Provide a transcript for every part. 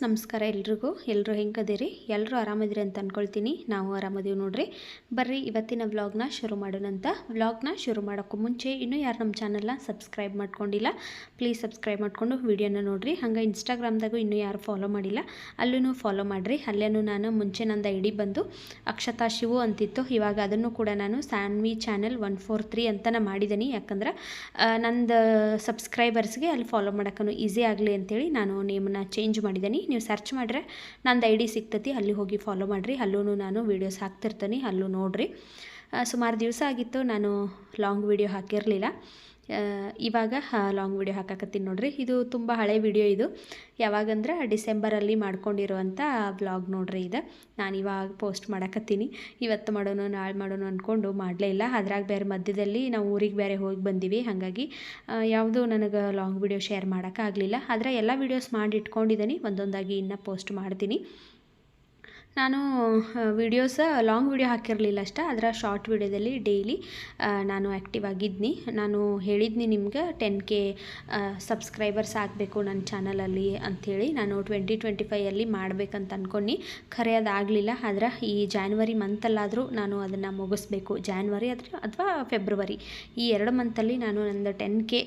ನಮಸ್ಕಾರ ಎಲ್ಲರೂ ಹೆಂಗದಿರಿ ಎಲ್ಲರೂ ಆರಾಮದಿರಿ ಅಂತ ಅಂದ್ಕೊಳ್ತೀನಿ. ನಾವು ಆರಾಮದೀವಿ ನೋಡ್ರಿ. ಬರ್ರಿ ಇವತ್ತಿನ ವ್ಲಾಗ್ನ ಶುರು ಮಾಡೋಣಂತ. ವ್ಲಾಗ್ನ ಶುರು ಮಾಡೋಕ್ಕೂ ಮುಂಚೆ ಇನ್ನೂ ಯಾರು ನಮ್ಮ ಚಾನಲ್ನ ಸಬ್ಸ್ಕ್ರೈಬ್ ಮಾಡ್ಕೊಂಡಿಲ್ಲ ಪ್ಲೀಸ್ ಸಬ್ಸ್ಕ್ರೈಬ್ ಮಾಡಿಕೊಂಡು ವಿಡಿಯೋನ ನೋಡಿರಿ. ಹಂಗೆ ಇನ್ಸ್ಟಾಗ್ರಾಮ್ದಾಗೂ ಇನ್ನೂ ಯಾರು ಫಾಲೋ ಮಾಡಿಲ್ಲ ಅಲ್ಲೂ ಫಾಲೋ ಮಾಡಿರಿ. ಅಲ್ಲೇನು ನಾನು ಮುಂಚೆ ನಂದು ಐಡಿ ಬಂದು ಅಕ್ಷತಾ ಶಿವು ಅಂತಿತ್ತು. ಇವಾಗ ಅದನ್ನು ಕೂಡ ನಾನು ಸಾನ್ವಿ ಚಾನೆಲ್ 143 ಅಂತಲೇ ಮಾಡಿದ್ದೀನಿ. ಯಾಕಂದ್ರೆ ನಂದು ಸಬ್ಸ್ಕ್ರೈಬರ್ಸ್ಗೆ ಅಲ್ಲಿ ಫಾಲೋ ಮಾಡೋಕ್ಕೂ ಈಸಿ ಆಗಲಿ ಅಂತೇಳಿ ನಾನು ನೇಮನ್ನ ಚೇಂಜ್ ಮಾಡಿದ್ದೀನಿ. ನೀವು ಸರ್ಚ್ ಮಾಡಿದ್ರೆ ನಂದು ಐಡಿ ಸಿಗ್ತೈತಿ, ಅಲ್ಲಿ ಹೋಗಿ ಫಾಲೋ ಮಾಡಿರಿ. ಅಲ್ಲೂ ನಾನು ವೀಡಿಯೋಸ್ ಹಾಕ್ತಿರ್ತೀನಿ, ಅಲ್ಲೂ ನೋಡಿರಿ. ಸುಮಾರು ದಿವಸ ಆಗಿತ್ತು ನಾನು ಲಾಂಗ್ ವೀಡಿಯೋ ಹಾಕಿರಲಿಲ್ಲ. ಇವಾಗ ಲಾಂಗ್ ವೀಡಿಯೋ ಹಾಕಕತ್ತೀನಿ ನೋಡ್ರಿ. ಇದು ತುಂಬ ಹಳೆ ವೀಡಿಯೋ. ಇದು ಯಾವಾಗಂದ್ರೆ ಡಿಸೆಂಬರಲ್ಲಿ ಮಾಡ್ಕೊಂಡಿರುವಂಥ ವ್ಲಾಗ್ ನೋಡ್ರಿ. ಇದು ನಾನು ಇವಾಗ ಪೋಸ್ಟ್ ಮಾಡಕತ್ತೀನಿ. ಇವತ್ತು ಮಾಡೋಣ ನಾಳೆ ಮಾಡೋಣ ಅಂದ್ಕೊಂಡು ಮಾಡಲೇ ಇಲ್ಲ. ಅದ್ರಾಗ ಬೇರೆ ಮಧ್ಯದಲ್ಲಿ ನಾವು ಊರಿಗೆ ಬೇರೆ ಹೋಗಿ ಬಂದೀವಿ. ಹಾಗಾಗಿ ಯಾವುದೂ ನನಗೆ ಲಾಂಗ್ ವೀಡಿಯೋ ಶೇರ್ ಮಾಡೋಕ್ಕಾಗಲಿಲ್ಲ. ಆದರೆ ಎಲ್ಲ ವೀಡಿಯೋಸ್ ಮಾಡಿ ಇಟ್ಕೊಂಡಿದ್ದೀನಿ, ಒಂದೊಂದಾಗಿ ಇನ್ನೂ ಪೋಸ್ಟ್ ಮಾಡ್ತೀನಿ. ನಾನು ವೀಡಿಯೋಸ ಲಾಂಗ್ ವೀಡಿಯೋ ಹಾಕಿರಲಿಲ್ಲ ಅಷ್ಟೇ. ಅದರ ಶಾರ್ಟ್ ವೀಡಿಯೋದಲ್ಲಿ ಡೈಲಿ ನಾನು ಆ್ಯಕ್ಟಿವ್ ಆಗಿದ್ನಿ. ನಾನು ಹೇಳಿದ್ನಿ ನಿಮ್ಗೆ 10K ಸಬ್ಸ್ಕ್ರೈಬರ್ಸ್ ಆಗಬೇಕು ನನ್ನ ಚಾನಲಲ್ಲಿ ಅಂಥೇಳಿ. ನಾನು 2025 ಮಾಡಬೇಕಂತ ಅಂದ್ಕೊಂಡು ಖರೆ ಅದಾಗಲಿಲ್ಲ. ಆದರೆ ಈ ಜಾನ್ವರಿ ಮಂತಲ್ಲಾದರೂ ನಾನು ಅದನ್ನು ಮುಗಿಸ್ಬೇಕು. ಜಾನ್ವರಿ ಅಥವಾ ಫೆಬ್ರವರಿ ಈ 2 ಮಂತಲ್ಲಿ ನಾನು ನಂದು 10K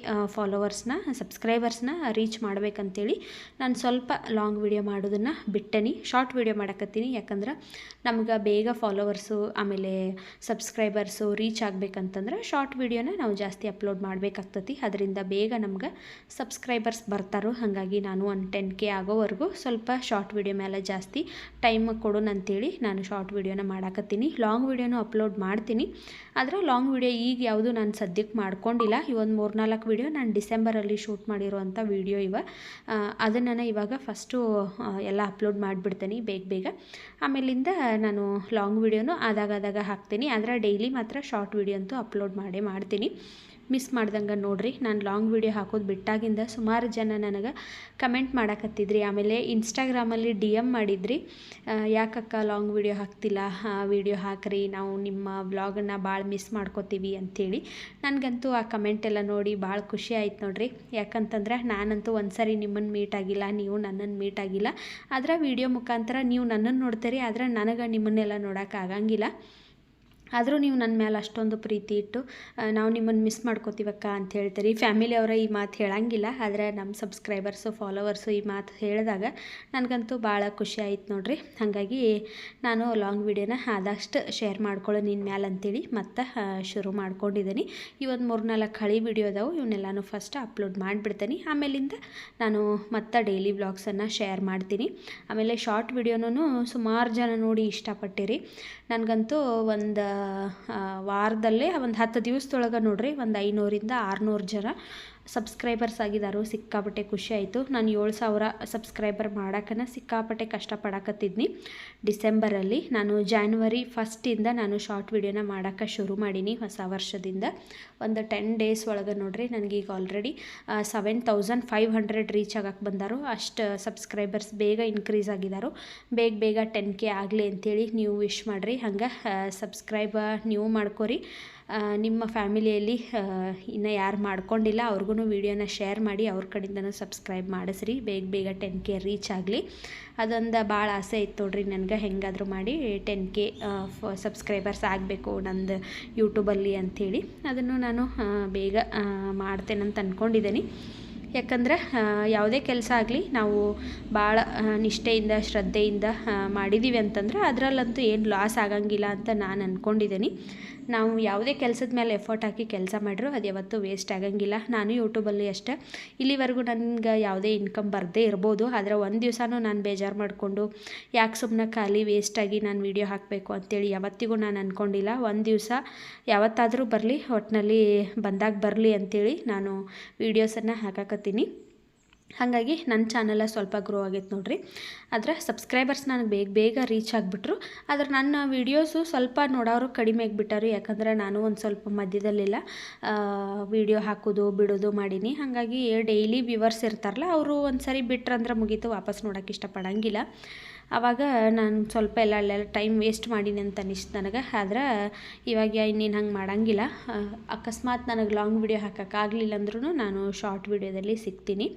ಸಬ್ಸ್ಕ್ರೈಬರ್ಸ್ನ ರೀಚ್ ಮಾಡಬೇಕಂತೇಳಿ ನಾನು ಸ್ವಲ್ಪ ಲಾಂಗ್ ವೀಡಿಯೋ ಮಾಡೋದನ್ನು ಬಿಟ್ಟೇನಿ. Short video ಮಾಡಕತ್ತೀನಿ. ಯಾಕಂದ್ರೆ ನಮ್ಗೆ ಬೇಗ ಫಾಲೋವರ್ಸು ಆಮೇಲೆ ಸಬ್ಸ್ಕ್ರೈಬರ್ಸು ರೀಚ್ ಆಗಬೇಕಂತಂದ್ರೆ ಶಾರ್ಟ್ ವೀಡಿಯೋನ ನಾವು ಜಾಸ್ತಿ ಅಪ್ಲೋಡ್ ಮಾಡಬೇಕಾಗ್ತತಿ. ಅದರಿಂದ ಬೇಗ ನಮ್ಗೆ ಸಬ್ಸ್ಕ್ರೈಬರ್ಸ್ ಬರ್ತಾರೋ. ಹಾಗಾಗಿ ನಾನು ಒಂದು 10K ಆಗೋವರೆಗೂ ಸ್ವಲ್ಪ ಶಾರ್ಟ್ ವೀಡಿಯೋ ಮೇಲೆ ಜಾಸ್ತಿ ಟೈಮ್ ಕೊಡೋಣ ಅಂತೇಳಿ ನಾನು ಶಾರ್ಟ್ ವೀಡಿಯೋನ ಮಾಡಾಕತ್ತೀನಿ. ಲಾಂಗ್ ವೀಡಿಯೋನು ಅಪ್ಲೋಡ್ ಮಾಡ್ತೀನಿ. ಆದರೆ ಲಾಂಗ್ ವೀಡಿಯೋ ಈಗ ಯಾವುದು ನಾನು ಸದ್ಯಕ್ಕೆ ಮಾಡ್ಕೊಂಡಿಲ್ಲ. ಇವೊಂದು 3-4 ವೀಡಿಯೋ ನಾನು ಡಿಸೆಂಬರಲ್ಲಿ ಶೂಟ್ ಮಾಡಿರುವಂಥ ವೀಡಿಯೋ ಅದನ್ನು ಇವಾಗ ಫಸ್ಟು ಎಲ್ಲ ಅಪ್ಲೋಡ್ ಮಾಡಿಬಿಡ್ತೀನಿ ಬೇಗ. ಆಮೇಲಿಂದ ನಾನು ಲಾಂಗ್ ವೀಡಿಯೋನು ಆದಾಗ ಹಾಕ್ತೀನಿ. ಆದರೆ ಡೈಲಿ ಮಾತ್ರ ಶಾರ್ಟ್ ವೀಡಿಯೋ ಅಂತೂ ಅಪ್ಲೋಡ್ ಮಾಡ್ತೀನಿ. ಮಿಸ್ ಮಾಡ್ದಂಗೆ ನೋಡಿರಿ. ನಾನು ಲಾಂಗ್ ವೀಡಿಯೋ ಹಾಕೋದು ಬಿಟ್ಟಾಗಿಂದ ಸುಮಾರು ಜನ ನನಗೆ ಕಮೆಂಟ್ ಮಾಡಕತ್ತಿದ್ರಿ. ಆಮೇಲೆ ಇನ್ಸ್ಟಾಗ್ರಾಮಲ್ಲಿ DM ಮಾಡಿದ್ರಿ, ಯಾಕಕ್ಕ ಲಾಂಗ್ ವೀಡಿಯೋ ಹಾಕ್ತಿಲ್ಲ, ವೀಡಿಯೋ ಹಾಕ್ರಿ, ನಾವು ನಿಮ್ಮ ವ್ಲಾಗನ್ನು ಭಾಳ ಮಿಸ್ ಮಾಡ್ಕೋತೀವಿ ಅಂಥೇಳಿ. ನನಗಂತೂ ಆ ಕಮೆಂಟ್ ಎಲ್ಲ ನೋಡಿ ಭಾಳ ಖುಷಿ ಆಯ್ತು ನೋಡ್ರಿ. ಯಾಕಂತಂದ್ರೆ ನಾನಂತೂ ಒಂದು ಸರಿ ನಿಮ್ಮನ್ನು ಮೀಟ್ ಆಗಿಲ್ಲ, ನೀವು ನನ್ನನ್ನು ಮೀಟ್ ಆಗಿಲ್ಲ. ಆದರೆ ವೀಡಿಯೋ ಮುಖಾಂತರ ನೀವು ನನ್ನನ್ನು ನೋಡ್ತೀರಿ, ಆದರೆ ನನಗೆ ನಿಮ್ಮನ್ನೆಲ್ಲ ನೋಡೋಕ್ಕಾಗಂಗಿಲ್ಲ. ಆದರೂ ನೀವು ನನ್ನ ಮೇಲೆ ಅಷ್ಟೊಂದು ಪ್ರೀತಿ ಇಟ್ಟು ನಾವು ನಿಮ್ಮನ್ನು ಮಿಸ್ ಮಾಡ್ಕೋತೀವಕ್ಕ ಅಂತ ಹೇಳ್ತೀರಿ. ಫ್ಯಾಮಿಲಿಯವರ ಈ ಮಾತು ಹೇಳಂಗಿಲ್ಲ, ಆದರೆ ನಮ್ಮ ಸಬ್ಸ್ಕ್ರೈಬರ್ಸು ಫಾಲೋವರ್ಸು ಈ ಮಾತು ಹೇಳಿದಾಗ ನನಗಂತೂ ಭಾಳ ಖುಷಿ ಆಯ್ತು ನೋಡ್ರಿ. ಹಾಗಾಗಿ ನಾನು ಲಾಂಗ್ ವೀಡಿಯೋನ ಆದಷ್ಟು ಶೇರ್ ಮಾಡ್ಕೊಳ್ಳೋ ನಿನ್ನ ಮೇಲೆ ಅಂತೇಳಿ ಮತ್ತೆ ಶುರು ಮಾಡ್ಕೊಂಡಿದ್ದೀನಿ. ಈ ಒಂದು 3-4 ಹಳೆ ವೀಡಿಯೋ ಅದಾವೆ, ಇವನ್ನೆಲ್ಲನೂ ಫಸ್ಟ್ ಅಪ್ಲೋಡ್ ಮಾಡಿಬಿಡ್ತೀನಿ. ಆಮೇಲಿಂದ ನಾನು ಮತ್ತೆ ಡೈಲಿ ವ್ಲಾಗ್ಸನ್ನು ಶೇರ್ ಮಾಡ್ತೀನಿ. ಆಮೇಲೆ ಶಾರ್ಟ್ ವೀಡಿಯೋನೂ ಸುಮಾರು ಜನ ನೋಡಿ ಇಷ್ಟಪಟ್ಟಿರಿ. ನನಗಂತೂ ಒಂದು ವಾರದಲ್ಲೇ ಒಂದು 10 ದಿವಸದೊಳಗೆ ನೋಡ್ರಿ ಒಂದು 500-600 ಜನ ಸಬ್ಸ್ಕ್ರೈಬರ್ಸ್ ಆಗಿದ್ದಾರೋ. ಸಿಕ್ಕಾಪಟ್ಟೆ ಖುಷಿ ಆಯಿತು. ನಾನು 7,000 ಸಬ್ಸ್ಕ್ರೈಬರ್ ಮಾಡೋಕ್ಕನ ಸಿಕ್ಕಾಪಟ್ಟೆ ಕಷ್ಟಪಡಕತ್ತಿದ್ನಿ. ಡಿಸೆಂಬರಲ್ಲಿ ನಾನು ಜಾನ್ವರಿ 1 ನಾನು ಶಾರ್ಟ್ ವೀಡಿಯೋನ ಮಾಡೋಕ್ಕೆ ಶುರು ಮಾಡೀನಿ. ಹೊಸ ವರ್ಷದಿಂದ ಒಂದು 10 ಡೇಸ್ ಒಳಗೆ ನೋಡ್ರಿ ನನಗೀಗ ಆಲ್ರೆಡಿ 7,500 ರೀಚ್ ಆಗಕ್ಕೆ ಬಂದಾರೋ. ಅಷ್ಟು ಸಬ್ಸ್ಕ್ರೈಬರ್ಸ್ ಬೇಗ ಇನ್ಕ್ರೀಸ್ ಆಗಿದ್ದಾರೋ. ಬೇಗ 10K ಆಗಲಿ ಅಂಥೇಳಿ ನೀವು ವಿಶ್ ಮಾಡಿರಿ. ಹಂಗೆ ಸಬ್ಸ್ಕ್ರೈಬ್ ನೀವು ಮಾಡ್ಕೊರಿ. ನಿಮ್ಮ ಫ್ಯಾಮಿಲಿಯಲ್ಲಿ ಇನ್ನು ಯಾರು ಮಾಡ್ಕೊಂಡಿಲ್ಲ ಅವ್ರಿಗೂ ವೀಡಿಯೋನ ಶೇರ್ ಮಾಡಿ, ಅವ್ರ ಕಡೆಯಿಂದನೂ ಸಬ್ಸ್ಕ್ರೈಬ್ ಮಾಡಿಸ್ರಿ. ಬೇಗ 10K ರೀಚ್ ಆಗಲಿ. ಅದೊಂದು ಭಾಳ ಆಸೆ ಇತ್ತು ನೋಡ್ರಿ ನನಗೆ, ಹೆಂಗಾದರೂ ಮಾಡಿ 10K ಸಬ್ಸ್ಕ್ರೈಬರ್ಸ್ ಆಗಬೇಕು ನಂದು ಯೂಟ್ಯೂಬಲ್ಲಿ ಅಂಥೇಳಿ. ಅದನ್ನು ನಾನು ಬೇಗ ಮಾಡ್ತೇನಂತ ಅಂದ್ಕೊಂಡಿದ್ದೀನಿ. ಯಾಕಂದ್ರೆ ಯಾವುದೇ ಕೆಲಸ ಆಗಲಿ ನಾವು ಭಾಳ ನಿಷ್ಠೆಯಿಂದ ಶ್ರದ್ಧೆಯಿಂದ ಮಾಡಿದ್ದೀವಿ ಅಂತಂದ್ರೆ ಅದರಲ್ಲಂತೂ ಏನು ಲಾಸ್ ಆಗಂಗಿಲ್ಲ ಅಂತ ನಾನು ಅಂದ್ಕೊಂಡಿದ್ದೀನಿ. ನಾವು ಯಾವುದೇ ಕೆಲಸದ ಮೇಲೆ ಎಫರ್ಟ್ ಹಾಕಿ ಕೆಲಸ ಮಾಡಿದ್ರು ಅದು ಯಾವತ್ತೂ ವೇಸ್ಟ್ ಆಗಂಗಿಲ್ಲ. ನಾನು ಯೂಟ್ಯೂಬಲ್ಲಿ ಅಷ್ಟೇ ಇಲ್ಲಿವರೆಗೂ ನನಗೆ ಯಾವುದೇ ಇನ್ಕಮ್ ಬರದೇ ಇರ್ಬೋದು. ಆದರೆ ಒಂದು ದಿವಸನೂ ನಾನು ಬೇಜಾರು ಮಾಡಿಕೊಂಡು ಯಾಕೆ ಸುಮ್ಮನೆ ಖಾಲಿ ವೇಸ್ಟಾಗಿ ನಾನು ವೀಡಿಯೋ ಹಾಕಬೇಕು ಅಂತೇಳಿ ಯಾವತ್ತಿಗೂ ನಾನು ಅಂದ್ಕೊಂಡಿಲ್ಲ. ಒಂದು ದಿವಸ ಯಾವತ್ತಾದರೂ ಬರಲಿ, ಒಟ್ಟಿನಲ್ಲಿ ಬಂದಾಗ ಬರಲಿ ಅಂಥೇಳಿ ನಾನು ವೀಡಿಯೋಸನ್ನು ಹಾಕಕತ್ತೀನಿ. ಹಾಗಾಗಿ ನನ್ನ ಚಾನಲ ಸ್ವಲ್ಪ ಗ್ರೋ ಆಗೈತೆ ನೋಡ್ರಿ. ಆದರೆ ಸಬ್ಸ್ಕ್ರೈಬರ್ಸ್ ನನಗೆ ಬೇಗ ರೀಚ್ ಆಗಿಬಿಟ್ರು. ಆದರೆ ನನ್ನ ವೀಡಿಯೋಸು ಸ್ವಲ್ಪ ನೋಡೋರು ಕಡಿಮೆ ಆಗಿಬಿಟ್ಟಾರು. ಯಾಕಂದರೆ ನಾನು ಒಂದು ಸ್ವಲ್ಪ ಮಧ್ಯದಲ್ಲೆಲ್ಲ ವೀಡಿಯೋ ಹಾಕೋದು ಬಿಡೋದು ಮಾಡೀನಿ. ಹಾಗಾಗಿ ಡೈಲಿ ವ್ಯೂವರ್ಸ್ ಇರ್ತಾರಲ್ಲ, ಅವರು ಒಂದು ಸರಿ ಬಿಟ್ರಂದ್ರೆ ಮುಗೀತು, ವಾಪಸ್ ನೋಡೋಕೆ ಇಷ್ಟಪಡೋಂಗಿಲ್ಲ. ಆವಾಗ ನಾನು ಸ್ವಲ್ಪ ಅಲ್ಲೆಲ್ಲ ಟೈಮ್ ವೇಸ್ಟ್ ಮಾಡೀನಿ ಅಂತ ಅನಿಸ್ತು ನನಗೆ. ಆದ್ರೆ ಇವಾಗ ಇನ್ನೇನು ಹಂಗೆ ಮಾಡೋಂಗಿಲ್ಲ. ಅಕಸ್ಮಾತ್ ನನಗೆ ಲಾಂಗ್ ವೀಡಿಯೋ ಹಾಕೋಕ್ಕಾಗಲಿಲ್ಲ ಅಂದ್ರೂ ನಾನು ಶಾರ್ಟ್ ವೀಡಿಯೋದಲ್ಲಿ ಸಿಗ್ತೀನಿ.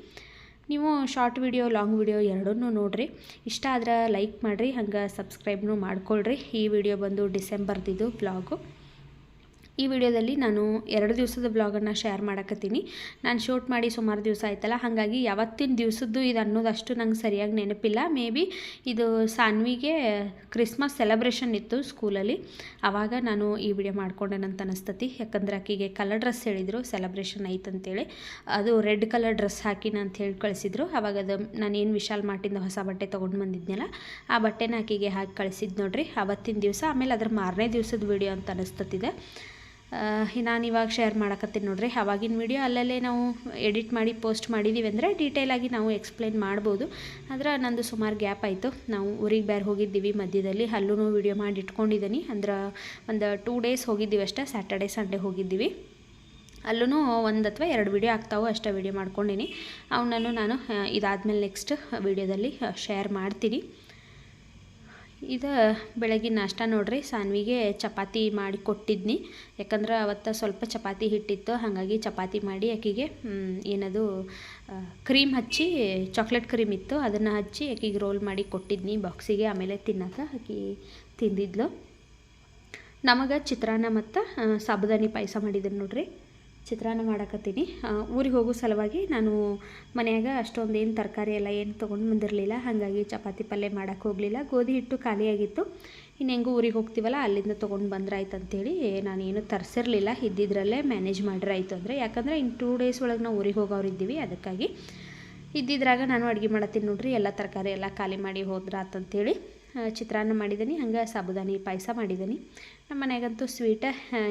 ನೀವು ಶಾರ್ಟ್ ವಿಡಿಯೋ ಲಾಂಗ್ ವಿಡಿಯೋ ಎರಡನ್ನೂ ನೋಡಿರಿ. ಇಷ್ಟ ಆದ್ರೆ ಲೈಕ್ ಮಾಡಿರಿ, ಹಂಗೆ ಸಬ್ಸ್ಕ್ರೈಬ್ನೂ ಮಾಡ್ಕೊಳ್ರಿ. ಈ ವಿಡಿಯೋ ಬಂದು ಡಿಸೆಂಬರ್ದಿದ್ದು ಬ್ಲಾಗು. ಈ ವಿಡಿಯೋದಲ್ಲಿ ನಾನು 2 ದಿವಸದ ಬ್ಲಾಗನ್ನು ಶೇರ್ ಮಾಡಕತ್ತೀನಿ. ನಾನು ಶೂಟ್ ಮಾಡಿ ಸುಮಾರು ದಿವಸ ಆಯ್ತಲ್ಲ, ಹಾಗಾಗಿ ಯಾವತ್ತಿನ ದಿವಸದ್ದು ಇದು ಅನ್ನೋದಷ್ಟು ನಂಗೆ ಸರಿಯಾಗಿ ನೆನಪಿಲ್ಲ. ಮೇ ಬಿ ಇದು ಸಾನ್ವಿಗೆ ಕ್ರಿಸ್ಮಸ್ ಸೆಲೆಬ್ರೇಷನ್ ಇತ್ತು ಸ್ಕೂಲಲ್ಲಿ, ಆವಾಗ ನಾನು ಈ ವಿಡಿಯೋ ಮಾಡ್ಕೊಂಡೇನಂತ ಅನಿಸ್ತತಿ. ಯಾಕಂದ್ರೆ ಆಕೆಗೆ ಕಲರ್ ಡ್ರೆಸ್ ಹೇಳಿದರು, ಸೆಲೆಬ್ರೇಷನ್ ಐತಂತೇಳಿ. ಅದು ರೆಡ್ ಕಲರ್ ಡ್ರೆಸ್ ಹಾಕಿನ ಅಂತ ಹೇಳಿ ಕಳಿಸಿದ್ರು. ಆವಾಗ ಅದು ನಾನೇನು ವಿಶಾಲ್ ಮಾರ್ಟಿಂದ ಹೊಸ ಬಟ್ಟೆ ತೊಗೊಂಡು ಬಂದಿದ್ನಲ್ಲ, ಆ ಬಟ್ಟೆನ ಆಕೆಗೆ ಹಾಕಿ ಕಳಿಸಿದ್ದು ನೋಡ್ರಿ ಅವತ್ತಿನ ದಿವಸ. ಆಮೇಲೆ ಅದ್ರ ಮಾರನೇ ದಿವಸದ ವಿಡಿಯೋ ಅಂತ ಅನಿಸ್ತತಿದೆ. ನಾನು ಇವಾಗ ಶೇರ್ ಮಾಡಕತ್ತೀನಿ ನೋಡ್ರಿ. ಆವಾಗಿನ ವಿಡಿಯೋ ಅಲ್ಲಲ್ಲೇ ನಾವು ಎಡಿಟ್ ಮಾಡಿ ಪೋಸ್ಟ್ ಮಾಡಿದ್ದೀವಿ ಅಂದರೆ ಡೀಟೇಲಾಗಿ ನಾವು ಎಕ್ಸ್ಪ್ಲೈನ್ ಮಾಡ್ಬೋದು. ಆದರೆ ನಂದು ಸುಮಾರು ಗ್ಯಾಪ್ ಆಯಿತು. ನಾವು ಊರಿಗೆ ಬೇರೆ ಹೋಗಿದ್ದೀವಿ ಮಧ್ಯದಲ್ಲಿ, ಅಲ್ಲೂ ವಿಡಿಯೋ ಮಾಡಿ ಇಟ್ಕೊಂಡಿದ್ದೀನಿ. ಅಂದ್ರೆ ಒಂದು 2 ಡೇಸ್ ಹೋಗಿದ್ದೀವಿ ಅಷ್ಟೇ, ಸ್ಯಾಟರ್ಡೆ ಸಂಡೇ ಹೋಗಿದ್ದೀವಿ. ಅಲ್ಲೂ 1 ಅಥವಾ 2 ವಿಡಿಯೋ ಆಗ್ತಾವೆ ಅಷ್ಟೇ ವಿಡಿಯೋ ಮಾಡ್ಕೊಂಡೀನಿ. ಅವನನ್ನು ನಾನು ಇದಾದಮೇಲೆ ನೆಕ್ಸ್ಟ್ ವಿಡಿಯೋದಲ್ಲಿ ಶೇರ್ ಮಾಡ್ತೀನಿ. ಇದು ಬೆಳಗಿನ ನಾಷ್ಟ ನೋಡ್ರಿ. ಸಾನ್ವಿಗೆ ಚಪಾತಿ ಮಾಡಿ ಕೊಟ್ಟಿದ್ನಿ, ಯಾಕಂದ್ರೆ ಅವತ್ತು ಸ್ವಲ್ಪ ಚಪಾತಿ ಹಿಟ್ಟಿತ್ತು. ಹಾಗಾಗಿ ಚಪಾತಿ ಮಾಡಿ ಆಕೆಗೆ ಏನದು ಕ್ರೀಮ್ ಹಚ್ಚಿ, ಚಾಕ್ಲೇಟ್ ಕ್ರೀಮ್ ಇತ್ತು, ಅದನ್ನು ಹಚ್ಚಿ ಆಕೆಗೆ ರೋಲ್ ಮಾಡಿ ಕೊಟ್ಟಿದ್ನಿ ಬಾಕ್ಸಿಗೆ. ಆಮೇಲೆ ತಿನ್ನೋಕೆ ಆಕೆ ತಿಂದಿದ್ಲು. ನಮಗೆ ಚಿತ್ರಾನ್ನ ಮತ್ತು ಸಾಬುದಾನಿ ಪಾಯಸ ಮಾಡಿದ್ದೀನಿ ನೋಡ್ರಿ. ಚಿತ್ರಾನ್ನ ಮಾಡಕತ್ತೀನಿ. ಊರಿಗೆ ಹೋಗೋ ಸಲುವಾಗಿ ನಾನು ಮನೆಯಾಗ ಅಷ್ಟೊಂದೇನು ತರಕಾರಿ ಎಲ್ಲ ಏನು ತೊಗೊಂಡು ಬಂದಿರಲಿಲ್ಲ. ಹಾಗಾಗಿ ಚಪಾತಿ ಪಲ್ಯ ಮಾಡೋಕ್ಕೆ ಹೋಗಲಿಲ್ಲ. ಗೋಧಿ ಹಿಟ್ಟು ಖಾಲಿಯಾಗಿತ್ತು. ಇನ್ನು ಹೆಂಗೂ ಊರಿಗೆ ಹೋಗ್ತೀವಲ್ಲ ಅಲ್ಲಿಂದ ತೊಗೊಂಡು ಬಂದ್ರಾಯ್ತು ಅಂತೇಳಿ ನಾನೇನು ತರಿಸಿರಲಿಲ್ಲ. ಇದ್ದಿದ್ರಲ್ಲೇ ಮ್ಯಾನೇಜ್ ಮಾಡಿರಾಯ್ತು ಅಂದರೆ, ಯಾಕಂದರೆ ಇನ್ನು 2 ಡೇಸ್ ಒಳಗೆ ನಾವು ಊರಿಗೆ ಹೋಗೋರಿದ್ದೀವಿ. ಅದಕ್ಕಾಗಿ ಇದ್ದಿದ್ರಾಗ ನಾನು ಅಡುಗೆ ಮಾಡತ್ತೀನಿ ನೋಡ್ರಿ. ಎಲ್ಲ ತರಕಾರಿ ಎಲ್ಲ ಖಾಲಿ ಮಾಡಿ ಹೋದ್ರಾತಂತೇಳಿ ಚಿತ್ರಾನ್ನ ಮಾಡಿದ್ದೀನಿ. ಹಂಗೆ ಸಾಬುದಾನಿ ಪಾಯಸ ಮಾಡಿದ್ದೀನಿ. ನಮ್ಮ ಮನೆಯಾಗಂತೂ ಸ್ವೀಟ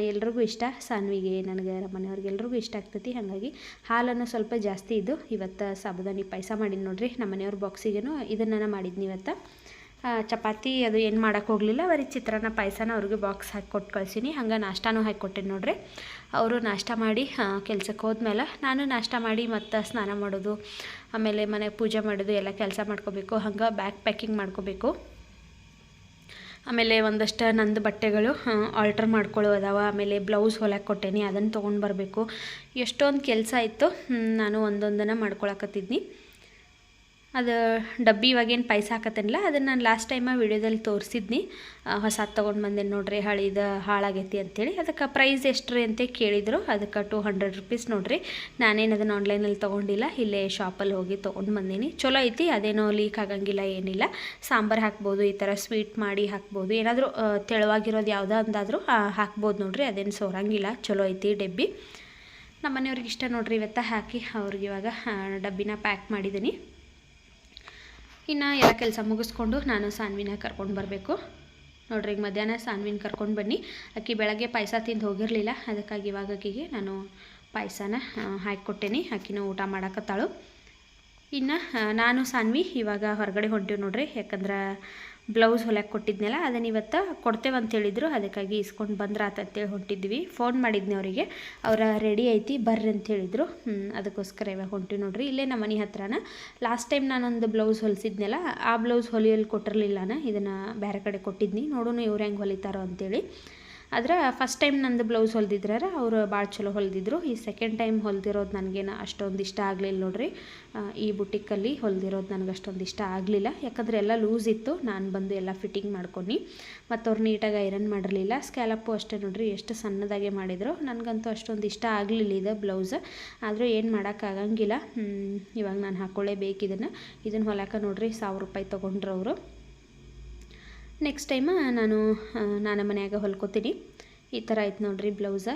ಎಲ್ರಿಗೂ ಇಷ್ಟ. ಸಾನ್ವಿಗೆ, ನನಗೆ, ನಮ್ಮ ಮನೆಯವ್ರಿಗೆಲ್ರಿಗೂ ಇಷ್ಟ ಆಗ್ತೈತಿ. ಹಾಗಾಗಿ ಹಾಲನ್ನು ಸ್ವಲ್ಪ ಜಾಸ್ತಿ ಇದ್ದು ಇವತ್ತು ಸಾಬುದಾನಿ ಪಾಯಸ ಮಾಡಿದ್ದು ನೋಡ್ರಿ. ನಮ್ಮ ಮನೆಯವ್ರ ಬಾಕ್ಸಿಗೇನು ಇದನ್ನು ಮಾಡಿದ್ನಿ ಇವತ್ತು. ಚಪಾತಿ ಅದು ಏನು ಮಾಡೋಕ್ಕೆ ಹೋಗಲಿಲ್ಲ, ಬರೀ ಚಿತ್ರಾನ್ನ ಪಾಯಸನ ಅವ್ರಿಗೆ ಬಾಕ್ಸ್ ಹಾಕಿ ಕೊಟ್ಟು ಕಳ್ಸೀನಿ. ಹಂಗೆ ನಾಷ್ಟಾನೂ ಹಾಕಿ ಕೊಟ್ಟೇನಿ ನೋಡ್ರಿ. ಅವರು ನಾಷ್ಟ ಮಾಡಿ ಕೆಲ್ಸಕ್ಕೆ ಹೋದ್ಮೇಲೆ ನಾನು ನಾಷ್ಟ ಮಾಡಿ ಮತ್ತು ಸ್ನಾನ ಮಾಡೋದು, ಆಮೇಲೆ ಮನೆ ಪೂಜೆ ಮಾಡೋದು ಎಲ್ಲ ಕೆಲಸ ಮಾಡ್ಕೋಬೇಕು. ಹಂಗೆ ಬ್ಯಾಗ್ ಪ್ಯಾಕಿಂಗ್ ಮಾಡ್ಕೋಬೇಕು. ಆಮೇಲೆ ಒಂದಷ್ಟು ನಂದು ಬಟ್ಟೆಗಳು ಆಲ್ಟ್ರ್ ಮಾಡ್ಕೊಳ್ಳೋ ಅದಾವ. ಆಮೇಲೆ ಬ್ಲೌಸ್ ಹೊಲಕ್ಕೆ ಕೊಟ್ಟೇನಿ, ಅದನ್ನು ತೊಗೊಂಡು ಬರಬೇಕು. ಎಷ್ಟೊಂದು ಕೆಲಸ ಇತ್ತು. ನಾನು ಒಂದೊಂದನ್ನು ಮಾಡ್ಕೊಳಕತ್ತಿದ್ನಿ. ಅದು ಡಬ್ಬಿ ಇವಾಗೇನು ಪಾಯಸ ಹಾಕತ್ತೇನಿಲ್ಲ, ಅದನ್ನು ನಾನು ಲಾಸ್ಟ್ ಟೈಮ ವೀಡಿಯೋದಲ್ಲಿ ತೋರಿಸಿದ್ನಿ. ಹೊಸದು ತೊಗೊಂಡು ಬಂದೇನು ನೋಡ್ರಿ, ಹಳಿದ ಹಾಳಾಗೈತಿ ಅಂತೇಳಿ. ಅದಕ್ಕೆ ಪ್ರೈಸ್ ಎಷ್ಟು ರೀ ಅಂತ ಕೇಳಿದರು. ಅದಕ್ಕೆ 200 ರೂಪೀಸ್ ನೋಡ್ರಿ. ನಾನೇನು ಅದನ್ನು ಆನ್ಲೈನಲ್ಲಿ ತೊಗೊಂಡಿಲ್ಲ, ಇಲ್ಲೇ ಶಾಪಲ್ಲಿ ಹೋಗಿ ತೊಗೊಂಡು ಬಂದೀನಿ. ಚಲೋ ಐತಿ, ಅದೇನೋ ಲೀಕ್ ಆಗಂಗಿಲ್ಲ, ಏನಿಲ್ಲ. ಸಾಂಬಾರು ಹಾಕ್ಬೋದು, ಈ ಥರ ಸ್ವೀಟ್ ಮಾಡಿ ಹಾಕ್ಬೋದು. ಏನಾದರೂ ತೆಳುವಾಗಿರೋದು ಯಾವುದೋ ಅಂದಾದರೂ ಹಾಕ್ಬೋದು ನೋಡ್ರಿ. ಅದೇನು ಸೋರಂಗಿಲ್ಲ, ಚಲೋ ಐತಿ ಡಬ್ಬಿ. ನಮ್ಮ ಮನೆಯವ್ರಿಗೆ ಇಷ್ಟ ನೋಡ್ರಿ. ಇವತ್ತು ಹಾಕಿ ಅವ್ರಿಗೆ ಇವಾಗ ಡಬ್ಬಿನ ಪ್ಯಾಕ್ ಮಾಡಿದ್ದೀನಿ. ಇನ್ನು ಎಲ್ಲ ಕೆಲಸ ಮುಗಿಸ್ಕೊಂಡು ನಾನು ಸಾನ್ವಿನ ಕರ್ಕೊಂಡು ಬರಬೇಕು ನೋಡ್ರಿ. ಈಗ ಮಧ್ಯಾಹ್ನ ಸಾನ್ವಿನ ಕರ್ಕೊಂಡು ಬನ್ನಿ. ಆಕೆ ಬೆಳಗ್ಗೆ ಪಾಯಸ ತಿಂದು ಹೋಗಿರಲಿಲ್ಲ, ಅದಕ್ಕಾಗಿ ಇವಾಗ ಆಕೆಗೆ ನಾನು ಪಾಯಸನ ಹಾಕಿಕೊಟ್ಟೇನಿ. ಆಕಿನೂ ಊಟ ಮಾಡಕತ್ತಾಳು. ಇನ್ನು ನಾನು ಸಾನ್ವಿ ಇವಾಗ ಹೊರಗಡೆ ಹೊಂಟೀವಿ ನೋಡ್ರಿ. ಯಾಕಂದ್ರೆ ಬ್ಲೌಸ್ ಹೊಲಕ್ಕೆ ಕೊಟ್ಟಿದ್ನಲ್ಲ, ಅದನ್ನು ಇವತ್ತು ಕೊಡ್ತೇವೆ ಅಂತ ಹೇಳಿದರು. ಅದಕ್ಕಾಗಿ ಇಸ್ಕೊಂಡು ಬಂದ್ರಾತಂತೇಳಿ ಹೊಂಟಿದ್ವಿ. ಫೋನ್ ಮಾಡಿದ್ನಿ ಅವರಿಗೆ, ಅವರ ರೆಡಿ ಐತಿ ಬರ್ರಿ ಅಂತ ಹೇಳಿದರು. ಅದಕ್ಕೋಸ್ಕರ ಇವಾಗ ಹೊಂಟಿವಿ ನೋಡ್ರಿ. ಇಲ್ಲೇ ನಮ್ಮ ಮನೆ ಹತ್ರನ. ಲಾಸ್ಟ್ ಟೈಮ್ ನಾನೊಂದು ಬ್ಲೌಸ್ ಹೊಲಿಸಿದ್ನಲ್ಲ, ಆ ಬ್ಲೌಸ್ ಹೊಲಿಯಲ್ಲಿ ಕೊಟ್ಟಿರಲಿಲ್ಲ. ಇದನ್ನು ಬೇರೆ ಕಡೆ ಕೊಟ್ಟಿದ್ನಿ. ನೋಡೋಣ ಇವ್ರು ಹೆಂಗೆ ಹೊಲಿತಾರೋ ಅಂತೇಳಿ. ಆದರೆ ಫಸ್ಟ್ ಟೈಮ್ ನಂದು ಬ್ಲೌಸ್ ಹೊಲ್ದಿದ್ರಾರ ಅವರು ಭಾಳ ಚಲೋ ಹೊಲ್ದಿದ್ರು. ಈ ಸೆಕೆಂಡ್ ಟೈಮ್ ಹೊಲ್ದಿರೋದು ನನಗೇನು ಅಷ್ಟೊಂದು ಇಷ್ಟ ಆಗಲಿಲ್ಲ ನೋಡ್ರಿ. ಈ ಬುಟಿಕಲ್ಲಿ ಹೊಲ್ದಿರೋದು ನನಗೆ ಅಷ್ಟೊಂದು ಇಷ್ಟ ಆಗಲಿಲ್ಲ. ಯಾಕಂದರೆ ಎಲ್ಲ ಲೂಸ್ ಇತ್ತು. ನಾನು ಬಂದು ಎಲ್ಲ ಫಿಟ್ಟಿಂಗ್ ಮಾಡ್ಕೊಂಡು, ಮತ್ತು ಅವ್ರು ನೀಟಾಗಿ ಐರನ್ ಮಾಡಿರಲಿಲ್ಲ. ಸ್ಕ್ಯಾಲಪ್ಪು ಅಷ್ಟೇ ನೋಡ್ರಿ, ಎಷ್ಟು ಸಣ್ಣದಾಗೆ ಮಾಡಿದರು. ನನಗಂತೂ ಅಷ್ಟೊಂದು ಇಷ್ಟ ಆಗಲಿಲ್ಲ ಇದು ಬ್ಲೌಸ್. ಆದರೂ ಏನು ಮಾಡೋಕ್ಕಾಗಂಗಿಲ್ಲ. ಇವಾಗ ನಾನು ಹಾಕ್ಕೊಳ್ಳೇಬೇಕು ಇದನ್ನು ಹೊಲಕ್ಕೆ ನೋಡ್ರಿ. 1000 ರೂಪಾಯಿ ತೊಗೊಂಡ್ರು ಅವರು. ನೆಕ್ಸ್ಟ್ ಟೈಮ ನಾನು ಮನೆಯಾಗ ಹೊಲ್ಕೋತೀನಿ. ಈ ಥರ ಆಯ್ತು ನೋಡ್ರಿ ಬ್ಲೌಸ.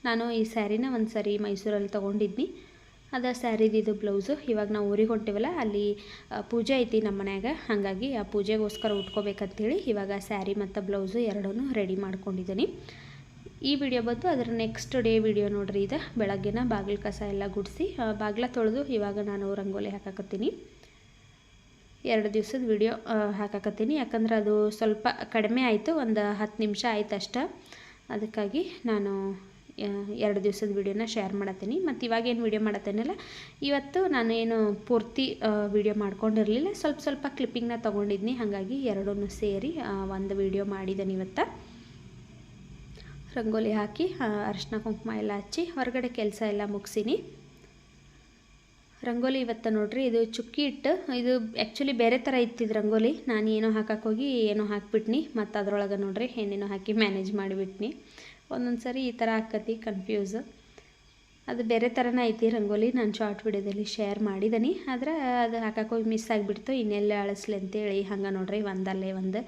ನಾನು ಈ ಸ್ಯಾರಿನ ಒಂದು ಸಾರಿ ಮೈಸೂರಲ್ಲಿ ತೊಗೊಂಡಿದ್ನಿ. ಅದು ಸ್ಯಾರಿದಿದು ಬ್ಲೌಸು. ಇವಾಗ ನಾವು ಊರಿಗೆ ಹೊಂಟಿವಲ್ಲ, ಅಲ್ಲಿ ಪೂಜೆ ಐತಿ ನಮ್ಮ ಮನ್ಯಾಗ. ಹಾಗಾಗಿ ಆ ಪೂಜೆಗೋಸ್ಕರ ಉಟ್ಕೋಬೇಕಂತೇಳಿ ಇವಾಗ ಸ್ಯಾರಿ ಮತ್ತು ಬ್ಲೌಸು ಎರಡೂ ರೆಡಿ ಮಾಡ್ಕೊಂಡಿದ್ದೀನಿ. ಈ ವಿಡಿಯೋ ಬಂದು ಅದರ ನೆಕ್ಸ್ಟ್ ಡೇ ವಿಡಿಯೋ ನೋಡ್ರಿ. ಇದು ಬೆಳಗ್ಗೆನ ಬಾಗಿಲು ಕಸ ಎಲ್ಲ ಗುಡಿಸಿ ಬಾಗಿಲ ತೊಳೆದು ಇವಾಗ ನಾನು ರಂಗೋಲಿ ಹಾಕಕತ್ತೀನಿ. 2 ದಿವಸದ ವಿಡಿಯೋ ಹಾಕಕತ್ತೀನಿ. ಯಾಕಂದ್ರೆ ಅದು ಸ್ವಲ್ಪ ಕಡಿಮೆ ಆಯಿತು, ಒಂದು 10 ನಿಮಿಷ ಆಯ್ತು ಅಷ್ಟೇ. ಅದಕ್ಕಾಗಿ ನಾನು 2 ದಿವಸದ ವಿಡಿಯೋನ ಶೇರ್ ಮಾಡತ್ತೀನಿ. ಮತ್ತು ಇವಾಗೇನು ವಿಡಿಯೋ ಮಾಡತ್ತೇನಲ್ಲ, ಇವತ್ತು ನಾನು ಏನು ಪೂರ್ತಿ ವಿಡಿಯೋ ಮಾಡ್ಕೊಂಡಿರಲಿಲ್ಲ, ಸ್ವಲ್ಪ ಕ್ಲಿಪ್ಪಿಂಗ್ನ ತೊಗೊಂಡಿದ್ನಿ. ಹಾಗಾಗಿ ಎರಡೂ ಸೇರಿ ಒಂದು ವಿಡಿಯೋ ಮಾಡಿದ್ದೀನಿ ಇವತ್ತು. ರಂಗೋಲಿ ಹಾಕಿ ಅರಿಶಿನ ಕುಂಕುಮ ಎಲ್ಲ ಹಚ್ಚಿ ಹೊರಗಡೆ ಕೆಲಸ ಎಲ್ಲ ಮುಗಿಸಿನಿ. ರಂಗೋಲಿ ಇವತ್ತು ನೋಡ್ರಿ ಇದು ಚುಕ್ಕಿ ಹಿಟ್ಟು. ಇದು ಆ್ಯಕ್ಚುಲಿ ಬೇರೆ ಥರ ಇತ್ತಿದ್ದು ರಂಗೋಲಿ. ನಾನು ಏನೋ ಹಾಕಕ್ಕೆ ಹೋಗಿ ಏನೋ ಹಾಕ್ಬಿಟ್ನಿ, ಮತ್ತು ಅದ್ರೊಳಗೆ ನೋಡ್ರಿ ಏನೇನೋ ಹಾಕಿ ಮ್ಯಾನೇಜ್ ಮಾಡಿಬಿಟ್ನಿ. ಒಂದೊಂದು ಸರಿ ಈ ಥರ ಆಕತಿ ಕನ್ಫ್ಯೂಸ್. ಅದು ಬೇರೆ ಥರನೇ ಐತಿ ರಂಗೋಲಿ. ನಾನು ಶಾರ್ಟ್ ವಿಡಿಯೋದಲ್ಲಿ ಶೇರ್ ಮಾಡಿದ್ದೀನಿ, ಆದ್ರೆ ಅದು ಹಾಕಕ್ಕೆ ಹೋಗಿ ಮಿಸ್ ಆಗಿಬಿಡ್ತು. ಇನ್ನೆಲ್ಲ ಅಳಿಸ್ಲಿ ಅಂತೇಳಿ ಹಂಗೆ ನೋಡ್ರಿ ಒಂದಲ್ಲೇ ಒಂದು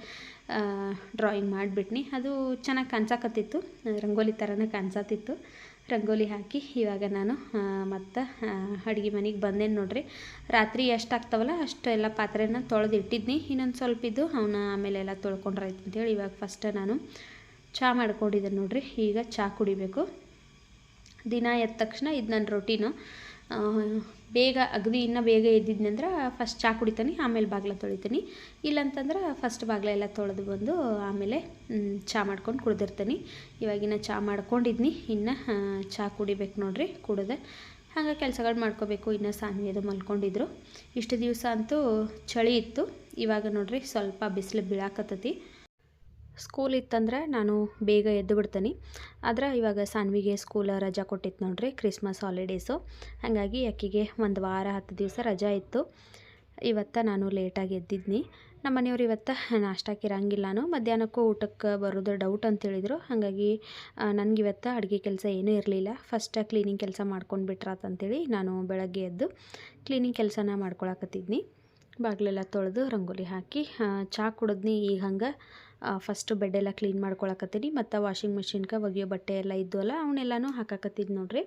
ಡ್ರಾಯಿಂಗ್ ಮಾಡಿಬಿಟ್ನಿ. ಅದು ಚೆನ್ನಾಗಿ ಕಾಣಿಸಕತ್ತಿತ್ತು, ರಂಗೋಲಿ ಥರನೇ ಕಾಣಿಸತ್ತಿತ್ತು. ರಂಗೋಲಿ ಹಾಕಿ ಇವಾಗ ನಾನು ಮತ್ತು ಅಡುಗೆ ಮನೆಗೆ ಬಂದೇನು ನೋಡ್ರಿ. ರಾತ್ರಿ ಎಷ್ಟು ಆಗ್ತಾವಲ್ಲ ಅಷ್ಟೆಲ್ಲ ಪಾತ್ರೆನ ತೊಳೆದು ಇಟ್ಟಿದ್ನಿ. ಇನ್ನೊಂದು ಸ್ವಲ್ಪ ಇದ್ದು ಅವನ್ನ ಆಮೇಲೆಲ್ಲ ತೊಳ್ಕೊಂಡ್ರಾಯ್ತು ಅಂತೇಳಿ ಇವಾಗ ಫಸ್ಟ್ ನಾನು ಚಹಾ ಮಾಡ್ಕೊಂಡಿದ್ದೆ ನೋಡ್ರಿ. ಈಗ ಚಹಾ ಕುಡಿಬೇಕು. ದಿನ ಎದ್ದ ತಕ್ಷಣ ಇದು ನನ್ನ ರೊಟೀನು. ಬೇಗ ಅಗದಿ ಇನ್ನೂ ಬೇಗ ಎದ್ದಿದ್ನಿ ಅಂದ್ರೆ ಫಸ್ಟ್ ಚಹಾ ಕುಡಿತೀನಿ, ಆಮೇಲೆ ಬಾಗಿಲ ತೊಳಿತೀನಿ. ಇಲ್ಲಂತಂದ್ರೆ ಫಸ್ಟ್ ಬಾಗಿಲ ಎಲ್ಲ ತೊಳೆದು ಬಂದು ಆಮೇಲೆ ಚಹಾ ಮಾಡ್ಕೊಂಡು ಕುಡ್ದಿರ್ತೀನಿ. ಇವಾಗಿನ ಚಹಾ ಮಾಡ್ಕೊಂಡಿದ್ನಿ, ಇನ್ನು ಚಹಾ ಕುಡಿಬೇಕು ನೋಡ್ರಿ. ಕುಡಿದೆ ಹಾಗೆ ಕೆಲಸಗಳು ಮಾಡ್ಕೋಬೇಕು. ಇನ್ನು ಸಾನ್ವಿ ಅದು ಮಲ್ಕೊಂಡಿದ್ರು. ಇಷ್ಟು ದಿವಸ ಅಂತೂ ಚಳಿ ಇತ್ತು, ಇವಾಗ ನೋಡ್ರಿ ಸ್ವಲ್ಪ ಬಿಸಿಲು ಬೀಳಾಕತ್ತತಿ. ಸ್ಕೂಲ್ ಇತ್ತಂದ್ರೆ ನಾನು ಬೇಗ ಎದ್ದು ಬಿಡ್ತೀನಿ, ಆದ್ರೆ ಇವಾಗ ಸಾನ್ವಿಗೆ ಸ್ಕೂಲ್ ರಜಾ ಕೊಟ್ಟಿತ್ತು ನೋಡ್ರಿ, ಕ್ರಿಸ್ಮಸ್ ಹಾಲಿಡೇಸು. ಹಾಗಾಗಿ ಆಕೆಗೆ ಒಂದು ವಾರ 10 ದಿವಸ ರಜಾ ಇತ್ತು. ಇವತ್ತು ನಾನು ಲೇಟಾಗಿ ಎದ್ದಿದ್ನಿ. ನಮ್ಮ ಮನೆಯವ್ರು ಇವತ್ತು ನಾಷ್ಟಕ್ಕೆ ಇರಂಗಿಲ್ಲಾನು, ಮಧ್ಯಾಹ್ನಕ್ಕೂ ಊಟಕ್ಕೆ ಬರೋದು ಡೌಟ್ ಅಂತೇಳಿದರು. ಹಾಗಾಗಿ ನನಗಿವತ್ತು ಅಡುಗೆ ಕೆಲಸ ಏನೂ ಇರಲಿಲ್ಲ. ಫಸ್ಟ್ ಕ್ಲೀನಿಂಗ್ ಕೆಲಸ ಮಾಡ್ಕೊಂಡು ಬಿಟ್ರಾತಂತೇಳಿ ನಾನು ಬೆಳಗ್ಗೆ ಎದ್ದು ಕ್ಲೀನಿಂಗ್ ಕೆಲಸನ ಮಾಡ್ಕೊಳಕತ್ತಿದ್ನಿ. ಬಾಗಿಲೆಲ್ಲ ತೊಳೆದು ರಂಗೋಲಿ ಹಾಕಿ ಚಹಾ ಕುಡಿದ್ನಿ. ಈಗ ಹಂಗೆ ಫಸ್ಟು ಬೆಡ್ಡೆಲ್ಲ ಕ್ಲೀನ್ ಮಾಡ್ಕೊಳಕತ್ತೀನಿ, ಮತ್ತು ವಾಷಿಂಗ್ ಮಿಷಿನ್ಗೆ ಒಗೆಯೋ ಬಟ್ಟೆ ಎಲ್ಲ ಇದ್ವಲ್ಲ ಅವನ್ನೆಲ್ಲನೂ ಹಾಕಾಕತ್ತಿದ್ದು ನೋಡ್ರಿ.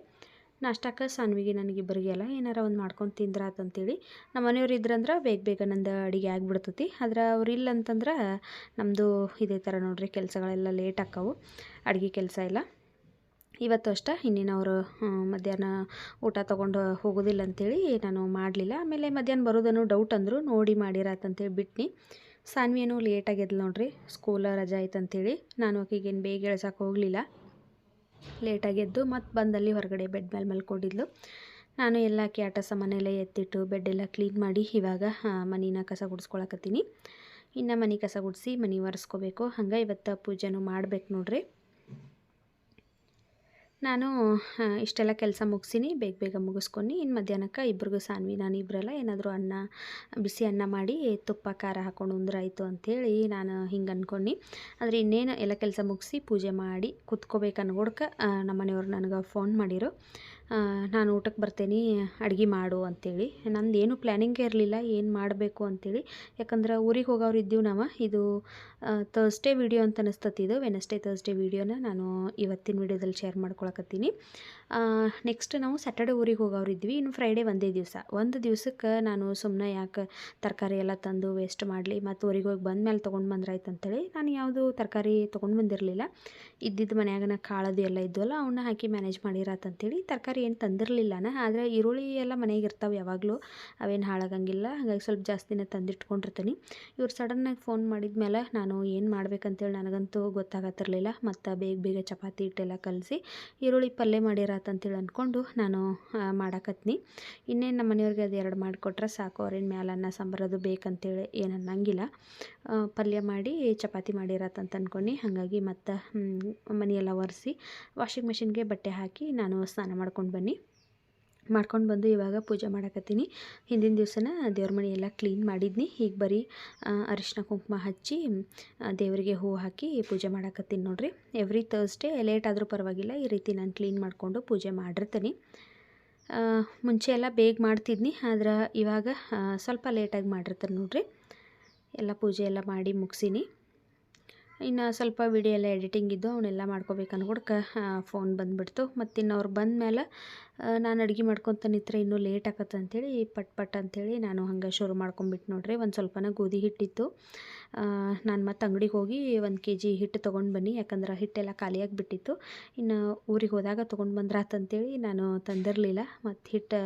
ನಾಷ್ಟಕ್ಕೆ ಸಾನ್ವಿಗೆ ನನಗಿಬ್ಬರಿಗೆ ಎಲ್ಲ ಏನಾರ ಒಂದು ಮಾಡ್ಕೊಂಡು ತಿಂದ್ರಾತಂತೇಳಿ. ನಮ್ಮ ಮನೆಯವ್ರು ಇದ್ರಂದ್ರೆ ಬೇಗ ಬೇಗ ನಂದು ಅಡುಗೆ ಆಗಿಬಿಡ್ತೈತಿ. ಆದ್ರೆ ಅವ್ರು ಇಲ್ಲ ಅಂತಂದ್ರೆ ನಮ್ಮದು ಇದೇ ಥರ ನೋಡ್ರಿ, ಕೆಲಸಗಳೆಲ್ಲ ಲೇಟ್ ಆಕ್ಕವು, ಅಡುಗೆ ಕೆಲಸ ಎಲ್ಲ. ಇವತ್ತು ಅಷ್ಟೇ ಇನ್ನೇನವರು ಮಧ್ಯಾಹ್ನ ಊಟ ತೊಗೊಂಡು ಹೋಗೋದಿಲ್ಲ ಅಂಥೇಳಿ ನಾನು ಮಾಡಲಿಲ್ಲ. ಆಮೇಲೆ ಮಧ್ಯಾಹ್ನ ಬರೋದನ್ನು ಡೌಟ್ ಅಂದರು, ನೋಡಿ ಮಾಡಿರಾತಂತೇಳಿ ಬಿಟ್ನಿ. ಸಾನ್ವಿಯೇನು ಲೇಟಾಗಿ ಎದ್ಲು ನೋಡ್ರಿ, ಸ್ಕೂಲ ರಜಾ ಆಯ್ತಂತೇಳಿ. ನಾನು ಆಕೆಗೇನು ಬೇಗ ಎಳ್ಸಕ್ಕೆ ಹೋಗಲಿಲ್ಲ, ಲೇಟಾಗಿ ಎದ್ದು ಮತ್ತು ಬಂದಲ್ಲಿ ಹೊರಗಡೆ ಬೆಡ್ ಮೇಲೆ ಮಲ್ಕೊಂಡಿದ್ಲು. ನಾನು ಎಲ್ಲ ಆಕೆ ಆಟ ಸಾಮಾನೆಲ್ಲ ಎತ್ತಿಟ್ಟು ಬೆಡ್ಡೆಲ್ಲ ಕ್ಲೀನ್ ಮಾಡಿ ಇವಾಗ ಮನಿನ ಕಸ ಗುಡಿಸ್ಕೊಳಕತ್ತೀನಿ. ಇನ್ನು ಮನೆ ಕಸ ಗುಡಿಸಿ ಮನೆ ಒರೆಸ್ಕೋಬೇಕು. ಹಂಗೆ ಇವತ್ತು ಪೂಜೆನೂ ಮಾಡ್ಬೇಕು ನೋಡ್ರಿ. ನಾನು ಇಷ್ಟೆಲ್ಲ ಕೆಲಸ ಮುಗಿಸಿನಿ, ಬೇಗ ಬೇಗ ಮುಗಿಸ್ಕೊಂಡು ಇನ್ನು ಮಧ್ಯಾಹ್ನಕ್ಕೆ ಇಬ್ರಿಗೂ ಸಾನ್ವಿ ನಾನು ಇಬ್ಬರೆಲ್ಲ ಏನಾದರೂ ಬಿಸಿ ಅನ್ನ ಮಾಡಿ ತುಪ್ಪ ಖಾರ ಹಾಕ್ಕೊಂಡು ಉಂದ್ರಾಯ್ತು ಅಂಥೇಳಿ ನಾನು ಹಿಂಗೆ ಅಂದ್ಕೊಂಡು. ಆದರೆ ಇನ್ನೇನು ಎಲ್ಲ ಕೆಲಸ ಮುಗಿಸಿ ಪೂಜೆ ಮಾಡಿ ಕುತ್ಕೋಬೇಕು ಅನ್ಕೊಡ್ಕೆ ನಮ್ಮ ಮನೆಯವ್ರು ನನಗೆ ಫೋನ್ ಮಾಡಿರು, ನಾನು ಊಟಕ್ಕೆ ಬರ್ತೇನೆ ಅಡುಗೆ ಮಾಡು ಅಂಥೇಳಿ. ನಂದು ಏನು ಪ್ಲ್ಯಾನಿಂಗೇ ಇರಲಿಲ್ಲ ಏನು ಮಾಡಬೇಕು ಅಂಥೇಳಿ. ಯಾಕಂದ್ರೆ ಊರಿಗೆ ಹೋಗೋರು ಇದ್ದೀವಿ ನಾವು. ಇದು ಥರ್ಸ್ಡೇ ವೀಡಿಯೋ ಅಂತ ಅನಿಸ್ತತಿ. ಇದು ವೆನಸ್ಡೇ ಥರ್ಸ್ಡೇ ವೀಡಿಯೋನ ನಾನು ಇವತ್ತಿನ ವೀಡಿಯೋದಲ್ಲಿ ಶೇರ್ ಮಾಡ್ಕೊಳಕತ್ತೀನಿ. ನೆಕ್ಸ್ಟ್ ನಾವು ಸ್ಯಾಟರ್ಡೆ ಊರಿಗೆ ಹೋಗೋರು ಇದ್ವಿ. ಇನ್ನು ಫ್ರೈಡೇ ಒಂದೇ ದಿವಸ. ಒಂದು ದಿವ್ಸಕ್ಕೆ ನಾನು ಸುಮ್ಮನೆ ಯಾಕೆ ತರಕಾರಿ ಎಲ್ಲ ತಂದು ವೇಸ್ಟ್ ಮಾಡಲಿ, ಮತ್ತು ಊರಿಗೆ ಹೋಗಿ ಬಂದಮೇಲೆ ತೊಗೊಂಡು ಬಂದ್ರಾಯ್ತು ಅಂತೇಳಿ ನಾನು ಯಾವುದು ತರಕಾರಿ ತೊಗೊಂಡು ಬಂದಿರಲಿಲ್ಲ. ಇದ್ದಿದ್ದು ಮನ್ಯಾಗನ ಕಾಳದು ಎಲ್ಲ ಇದ್ವಲ್ಲ ಅವನ್ನ ಹಾಕಿ ಮ್ಯಾನೇಜ್ ಮಾಡಿರಾತಂತೇಳಿ ತರಕಾರಿ ಏನು ತಂದಿರಲಿಲ್ಲನ. ಆದರೆ ಈರುಳ್ಳಿ ಎಲ್ಲ ಮನೆಗೆ ಇರ್ತಾವೆ ಯಾವಾಗಲೂ, ಅವೇನು ಹಾಳಾಗಂಗಿಲ್ಲ. ಹಾಗಾಗಿ ಸ್ವಲ್ಪ ಜಾಸ್ತಿನೇ ತಂದಿಟ್ಕೊಂಡಿರ್ತೀನಿ. ಇವ್ರು ಸಡನ್ನಾಗಿ ಫೋನ್ ಮಾಡಿದ ಮೇಲೆ ನಾನು ಏನು ಮಾಡ್ಬೇಕಂತೇಳಿ ನನಗಂತೂ ಗೊತ್ತಾಗತ್ತಿರಲಿಲ್ಲ. ಮತ್ತು ಬೇಗ ಬೇಗ ಚಪಾತಿ ಹಿಟ್ಟೆಲ್ಲ ಕಲಸಿ ಈರುಳ್ಳಿ ಪಲ್ಯ ಮಾಡಿರಾತಂತೇಳಿ ಅಂದ್ಕೊಂಡು ನಾನು ಮಾಡಾಕತ್ನಿ. ಇನ್ನೇನು ನಮ್ಮ ಮನೆಯವ್ರಿಗೆ ಅದು 2 ಮಾಡಿಕೊಟ್ರೆ ಸಾಕು, ಅವ್ರೇನು ಮ್ಯಾಲೆ ಅನ್ನ ಸಾಂಬಾರದು ಬೇಕಂತೇಳಿ ಏನು ಅನ್ನಂಗಿಲ್ಲ. ಪಲ್ಯ ಮಾಡಿ ಚಪಾತಿ ಮಾಡಿರಾತಂತ ಅಂದ್ಕೊಂಡು ಹಾಗಾಗಿ ಮತ್ತು ಮನೆಯೆಲ್ಲ ಒರೆಸಿ ವಾಷಿಂಗ್ ಮಿಷಿನ್ಗೆ ಬಟ್ಟೆ ಹಾಕಿ ನಾನು ಸ್ನಾನ ಮಾಡ್ಕೊಂಡು ಬಂದು ಇವಾಗ ಪೂಜೆ ಮಾಡಕತ್ತೀನಿ. ಹಿಂದಿನ ದಿವಸನ ದೇವ್ರ ಮನೆ ಎಲ್ಲ ಕ್ಲೀನ್ ಮಾಡಿದ್ನಿ. ಈಗ ಬರೀ ಅರಿಶಿನ ಕುಂಕುಮ ಹಚ್ಚಿ ದೇವರಿಗೆ ಹೂವು ಹಾಕಿ ಪೂಜೆ ಮಾಡಕತ್ತೀನಿ ನೋಡ್ರಿ. ಎವ್ರಿ ಥರ್ಸ್ಡೇ ಲೇಟ್ ಆದರೂ ಪರವಾಗಿಲ್ಲ, ಈ ರೀತಿ ನಾನು ಕ್ಲೀನ್ ಮಾಡಿಕೊಂಡು ಪೂಜೆ ಮಾಡಿರ್ತೀನಿ. ಮುಂಚೆ ಎಲ್ಲ ಬೇಗ ಮಾಡ್ತಿದ್ನಿ, ಆದ್ರೆ ಇವಾಗ ಸ್ವಲ್ಪ ಲೇಟಾಗಿ ಮಾಡಿರ್ತೀನಿ ನೋಡ್ರಿ. ಎಲ್ಲ ಪೂಜೆ ಎಲ್ಲ ಮಾಡಿ ಮುಗಿಸಿನಿ. ಇನ್ನು ಸ್ವಲ್ಪ ವಿಡಿಯೋ ಎಲ್ಲ ಎಡಿಟಿಂಗ್ ಇದ್ದು ಅವನ್ನೆಲ್ಲ ಮಾಡ್ಕೋಬೇಕು ಅನ್ಕೊಡ್ಕೆ ಫೋನ್ ಬಂದುಬಿಡ್ತು. ಮತ್ತು ಇನ್ನು ಅವ್ರು ಬಂದಮೇಲೆ ನಾನು ಅಡುಗೆ ಮಾಡ್ಕೊತ ನಿಂತ್ರೆ ಇನ್ನೂ ಲೇಟ್ ಆಗತ್ತೆ ಅಂಥೇಳಿ ಪಟ್ ಅಂಥೇಳಿ ನಾನು ಹಂಗೆ ಶುರು ಮಾಡ್ಕೊಂಬಿಟ್ಟು ನೋಡ್ರಿ. ಒಂದು ಸ್ವಲ್ಪನ ಗೋಧಿ ಹಿಟ್ಟಿತ್ತು, ನಾನು ಮತ್ತು ಅಂಗಡಿಗೆ ಹೋಗಿ 1 kg ಹಿಟ್ಟು ತೊಗೊಂಡು ಬನ್ನಿ, ಯಾಕಂದ್ರೆ ಹಿಟ್ಟೆಲ್ಲ ಖಾಲಿಯಾಗಿ ಬಿಟ್ಟಿತ್ತು. ಇನ್ನು ಊರಿಗೆ ಹೋದಾಗ ತೊಗೊಂಡು ಬಂದ್ರಾತಂತೇಳಿ ನಾನು ತಂದಿರಲಿಲ್ಲ. ಮತ್ತು ಹಿಟ್ಟು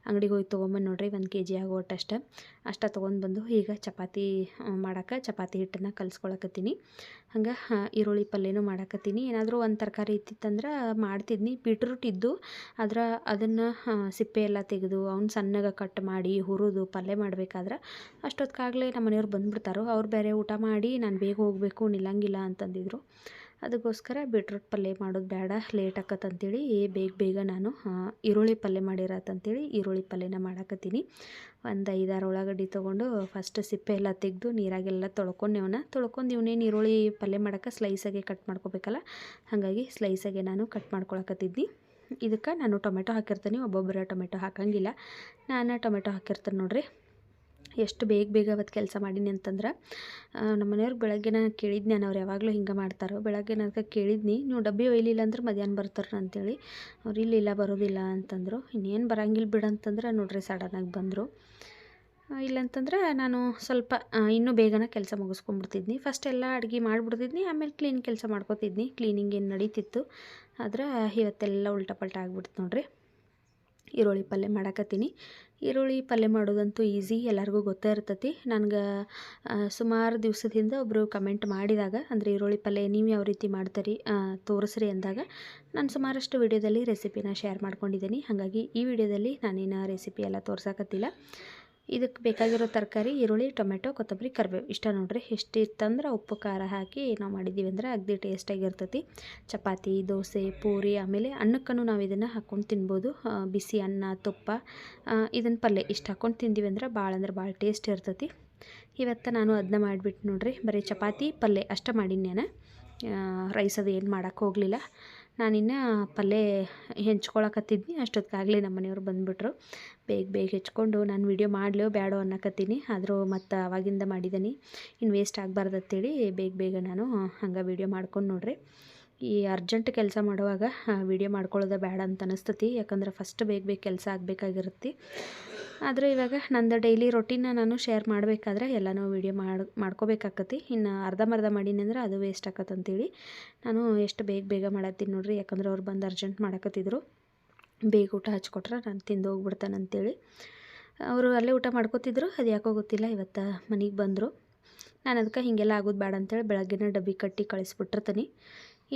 ಅಂಗಡಿಗೆ ಹೋಗಿ ತೊಗೊಂಬಂದು ನೋಡ್ರಿ 1 kg ಆಗೋಟಷ್ಟು ತೊಗೊಂಡು ಬಂದು ಈಗ ಚಪಾತಿ ಮಾಡೋಕೆ ಚಪಾತಿ ಹಿಟ್ಟನ್ನು ಕಲಿಸ್ಕೊಳಕತ್ತೀನಿ. ಹಂಗೆ ಈರುಳ್ಳಿ ಪಲ್ಯನೂ ಮಾಡಾಕತ್ತೀನಿ. ಏನಾದರೂ ಒಂದು ತರಕಾರಿ ಇತ್ತಿತ್ತಂದ್ರೆ ಮಾಡ್ತಿದ್ನಿ. ಬೀಟ್ರೂಟ್ ಇದ್ದು, ಆದ್ರೆ ಅದನ್ನು ಸಿಪ್ಪೆ ಎಲ್ಲ ತೆಗೆದು ಅವ್ನು ಸಣ್ಣಗೆ ಕಟ್ ಮಾಡಿ ಹುರಿದು ಪಲ್ಯ ಮಾಡಬೇಕಾದ್ರೆ ಅಷ್ಟೊತ್ತಿಗಾಗಲೇ ನಮ್ಮ ಮನೆಯವ್ರು ಬಂದುಬಿಡ್ತಾರೋ. ಅವ್ರು ಬೇರೆ ಊಟ ಮಾಡಿ ನಾನು ಬೇಗ ಹೋಗಬೇಕು ನಿಲ್ಲಂಗಿಲ್ಲ ಅಂತಂದಿದ್ರು. ಅದಕ್ಕೋಸ್ಕರ ಬೀಟ್ರೂಟ್ ಪಲ್ಯ ಮಾಡೋದು ಬೇಡ, ಲೇಟ್ ಆಕತ್ತಂತೇಳಿ ಬೇಗ ನಾನು ಈರುಳ್ಳಿ ಪಲ್ಯ ಮಾಡಿರತ್ತಂತೇಳಿ ಈರುಳ್ಳಿ ಪಲ್ಯನ ಮಾಡಾಕತ್ತೀನಿ. ಒಂದು 5-6 ಉಳ್ಳಾಗಡ್ಡಿ ತೊಗೊಂಡು ಫಸ್ಟ್ ಸಿಪ್ಪೆ ಎಲ್ಲ ತೆಗೆದು ನೀರಾಗೆಲ್ಲ ತೊಳ್ಕೊಂಡು ಇವನೇನು ಈರುಳ್ಳಿ ಪಲ್ಯ ಮಾಡೋಕ್ಕೆ ಸ್ಲೈಸಾಗೆ ಕಟ್ ಮಾಡ್ಕೋಬೇಕಲ್ಲ, ಹಾಗಾಗಿ ಸ್ಲೈಸಾಗೆ ನಾನು ಕಟ್ ಮಾಡ್ಕೊಳಕತ್ತಿದ್ನಿ. ಇದಕ್ಕೆ ನಾನು ಟೊಮೆಟೊ ಹಾಕಿರ್ತೀನಿ, ಒಬ್ಬೊಬ್ಬರ ಟೊಮೆಟೊ ಹಾಕಂಗಿಲ್ಲ, ನಾನು ಟೊಮೆಟೊ ಹಾಕಿರ್ತೀನಿ ನೋಡ್ರಿ. ಎಷ್ಟು ಬೇಗ ಅವತ್ತು ಕೆಲಸ ಮಾಡೀನಿ ಅಂತಂದ್ರೆ ನಮ್ಮ ಮನೆಯವ್ರಿಗೆ ಬೆಳಗ್ಗೆ ನಾನು ಕೇಳಿದ್ನಿ, ಅವ್ರು ಯಾವಾಗಲೂ ಹಿಂಗೆ ಮಾಡ್ತಾರೋ. ಬೆಳಗ್ಗೆ ನಾನು ಕೇಳಿದ್ನಿ, ನೀವು ಡಬ್ಬಿ ಒಯ್ಲಿಲ್ಲ ಅಂದ್ರೆ ಮಧ್ಯಾಹ್ನ ಬರ್ತಾರೆ ಅಂತೇಳಿ. ಅವ್ರು ಇಲ್ಲ ಬರೋದಿಲ್ಲ ಅಂತಂದರು. ಇನ್ನೇನು ಬರಂಗಿಲ್ಲ ಬಿಡಂತಂದ್ರೆ ನೋಡ್ರಿ ಸಡನ್ನಾಗಿ ಬಂದರು. ಇಲ್ಲಂತಂದ್ರೆ ನಾನು ಸ್ವಲ್ಪ ಇನ್ನೂ ಬೇಗನೆ ಕೆಲಸ ಮುಗಿಸ್ಕೊಂಡ್ಬಿಡ್ತಿದ್ನಿ. ಫಸ್ಟ್ ಎಲ್ಲ ಅಡುಗೆ ಮಾಡಿಬಿಡ್ತಿದ್ನಿ, ಆಮೇಲೆ ಕ್ಲೀನ್ ಕೆಲಸ ಮಾಡ್ಕೋತಿದ್ನಿ. ಕ್ಲೀನಿಂಗ್ ಏನು ನಡೀತಿತ್ತು, ಆದ್ರೆ ಇವತ್ತೆಲ್ಲ ಉಲ್ಟಾ ಪಲ್ಟಾ ಆಗ್ಬಿಡ್ತು ನೋಡ್ರಿ. ಈರುಳ್ಳಿ ಪಲ್ಯ ಮಾಡಾಕತ್ತೀನಿ. ಈರುಳ್ಳಿ ಪಲ್ಯ ಮಾಡೋದಂತೂ ಈಸಿ, ಎಲ್ಲರಿಗೂ ಗೊತ್ತೇ ಇರ್ತೈತಿ. ನನಗೆ ಸುಮಾರು ದಿವಸದಿಂದ ಒಬ್ಬರು ಕಮೆಂಟ್ ಮಾಡಿದಾಗ, ಅಂದರೆ ಈರುಳ್ಳಿ ಪಲ್ಯ ನೀವು ಯಾವ ರೀತಿ ಮಾಡ್ತೀರಿ ತೋರಿಸ್ರಿ ಅಂದಾಗ ನಾನು ಸುಮಾರಷ್ಟು ವಿಡಿಯೋದಲ್ಲಿ ರೆಸಿಪಿನ ಶೇರ್ ಮಾಡ್ಕೊಂಡಿದ್ದೀನಿ. ಹಾಗಾಗಿ ಈ ವಿಡಿಯೋದಲ್ಲಿ ನಾನೇನು ರೆಸಿಪಿ ಎಲ್ಲ ತೋರ್ಸಕತ್ತಿಲ್ಲ. ಇದಕ್ಕೆ ಬೇಕಾಗಿರೋ ತರಕಾರಿ ಈರುಳ್ಳಿ, ಟೊಮೆಟೊ, ಕೊತ್ತಂಬರಿ, ಕರಿಬೇವು ಇಷ್ಟ ನೋಡ್ರಿ. ಇಷ್ಟಿತ್ತಂದ್ರೆ ಉಪ್ಪು ಖಾರ ಹಾಕಿ ನಾವು ಮಾಡಿದ್ದೀವಿ ಅಂದ್ರೆ ಅಗದಿ ಟೇಸ್ಟಾಗಿರ್ತೈತಿ. ಚಪಾತಿ, ದೋಸೆ, ಪೂರಿ, ಆಮೇಲೆ ಅನ್ನಕ್ಕೂ ನಾವು ಇದನ್ನು ಹಾಕ್ಕೊಂಡು ತಿನ್ಬೋದು. ಬಿಸಿ ಅನ್ನ, ತುಪ್ಪ, ಇದನ್ನು ಪಲ್ಯ ಇಷ್ಟು ಹಾಕ್ಕೊಂಡು ತಿಂದೀವಿ ಅಂದ್ರೆ ಭಾಳ ಟೇಸ್ಟ್ ಇರ್ತೈತಿ. ಇವತ್ತು ನಾನು ಅದನ್ನ ಮಾಡಿಬಿಟ್ಟು ನೋಡ್ರಿ, ಬರೀ ಚಪಾತಿ ಪಲ್ಯ ಅಷ್ಟೇ ಮಾಡೀನಿ ನಾನು. ರೈಸ್ ಅದು ಏನು ಮಾಡೋಕ್ಕೆ ಹೋಗಲಿಲ್ಲ. ನಾನಿನ್ನು ಪಲ್ಯ ಹೆಂಚ್ಕೊಳಕತ್ತಿದ್ನಿ, ಅಷ್ಟೊತ್ತಿಗಾಗಲೇ ನಮ್ಮ ಮನೆಯವ್ರು ಬಂದುಬಿಟ್ರು. ಬೇಗ ಹೆಚ್ಕೊಂಡು ನಾನು ವೀಡಿಯೋ ಮಾಡಲೋ ಬೇಡೋ ಅನ್ನಕತ್ತೀನಿ, ಆದರೂ ಮತ್ತು ಆವಾಗಿಂದ ಮಾಡಿದ್ದೀನಿ, ಇನ್ನು ವೇಸ್ಟ್ ಆಗಬಾರ್ದಂತೇಳಿ ಬೇಗ ನಾನು ಹಂಗೆ ವೀಡಿಯೋ ಮಾಡ್ಕೊಂಡು ನೋಡ್ರಿ. ಈ ಅರ್ಜೆಂಟ್ ಕೆಲಸ ಮಾಡುವಾಗ ವೀಡಿಯೋ ಮಾಡ್ಕೊಳ್ಳೋದು ಬೇಡ ಅಂತ ಅನಿಸ್ತತಿ, ಯಾಕಂದ್ರೆ ಫಸ್ಟ್ ಬೇಗ ಕೆಲಸ ಆಗಬೇಕಾಗಿರುತ್ತೆ. ಆದರೆ ಇವಾಗ ನಂದು ಡೈಲಿ ರೊಟೀನ ನಾನು ಶೇರ್ ಮಾಡಬೇಕಾದ್ರೆ ಎಲ್ಲನೂ ವೀಡಿಯೋ ಮಾಡ್ಕೋಬೇಕಾಕತಿ. ಇನ್ನು ಅರ್ಧಂಬರ್ಧ ಮಾಡೀನಿ ಅಂದ್ರೆ ಅದು ವೇಸ್ಟ್ ಆಕತ್ತಂತೇಳಿ ನಾನು ಎಷ್ಟು ಬೇಗ ಮಾಡತ್ತೀನಿ ನೋಡ್ರಿ. ಯಾಕಂದ್ರೆ ಅವ್ರು ಬಂದು ಅರ್ಜೆಂಟ್ ಮಾಡಕತ್ತಿದ್ರು, ಬೇಗ ಊಟ ಹಚ್ಕೊಟ್ರೆ ನಾನು ತಿಂದು ಹೋಗ್ಬಿಡ್ತಾನಂತೇಳಿ. ಅವರು ಅಲ್ಲೇ ಊಟ ಮಾಡ್ಕೋತಿದ್ರು, ಅದು ಯಾಕೋ ಗೊತ್ತಿಲ್ಲ ಇವತ್ತು ಮನೆಗೆ ಬಂದರು. ನಾನು ಅದಕ್ಕೆ ಹೀಗೆಲ್ಲ ಆಗೋದು ಬೇಡ ಅಂತೇಳಿ ಬೆಳಗ್ಗೆನೇ ಡಬ್ಬಿ ಕಟ್ಟಿ ಕಳಿಸ್ಬಿಟ್ಟಿರ್ತೀನಿ.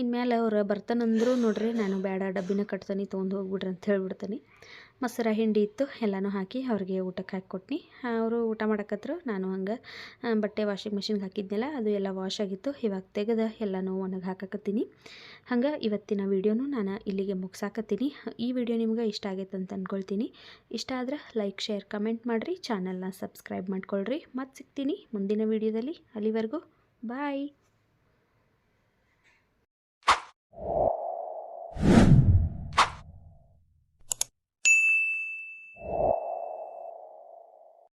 ಇನ್ಮೇಲೆ ಅವ್ರು ಬರ್ತಾನಂದ್ರು ನೋಡ್ರಿ, ನಾನು ಬೇಡ ಡಬ್ಬಿನ ಕಟ್ತೀನಿ ತೊಗೊಂಡು ಹೋಗ್ಬಿಡ್ರಿ ಅಂತ ಹೇಳ್ಬಿಡ್ತೀನಿ. ಮೊಸರು ಹಿಂಡಿ ಇತ್ತು, ಎಲ್ಲನೂ ಹಾಕಿ ಅವ್ರಿಗೆ ಊಟಕ್ಕೆ ಹಾಕಿಕೊಟ್ನಿ. ಅವರು ಊಟ ಮಾಡಕತ್ರು, ನಾನು ಹಂಗೆ ಬಟ್ಟೆ ವಾಷಿಂಗ್ ಮಿಷಿನ್ಗೆ ಹಾಕಿದ್ನಲ್ಲ ಅದು ಎಲ್ಲ ವಾಶ್ ಆಗಿತ್ತು. ಇವಾಗ ತೆಗೆದು ಎಲ್ಲನೂ ಒಣಗಿ ಹಾಕಕತ್ತೀನಿ. ಹಂಗೆ ಇವತ್ತಿನ ವೀಡಿಯೋನು ನಾನು ಇಲ್ಲಿಗೆ ಮುಗಿಸಾಕತ್ತೀನಿ. ಈ ವಿಡಿಯೋ ನಿಮ್ಗೆ ಇಷ್ಟ ಆಗೈತೆ ಅಂತ ಅಂದ್ಕೊಳ್ತೀನಿ. ಇಷ್ಟ ಆದ್ರೆ ಲೈಕ್, ಶೇರ್, ಕಮೆಂಟ್ ಮಾಡಿರಿ, ಚಾನಲ್ನ ಸಬ್ಸ್ಕ್ರೈಬ್ ಮಾಡ್ಕೊಳ್ರಿ. ಮತ್ತೆ ಸಿಗ್ತೀನಿ ಮುಂದಿನ ವೀಡಿಯೋದಲ್ಲಿ. ಅಲ್ಲಿವರೆಗೂ ಬಾಯ್.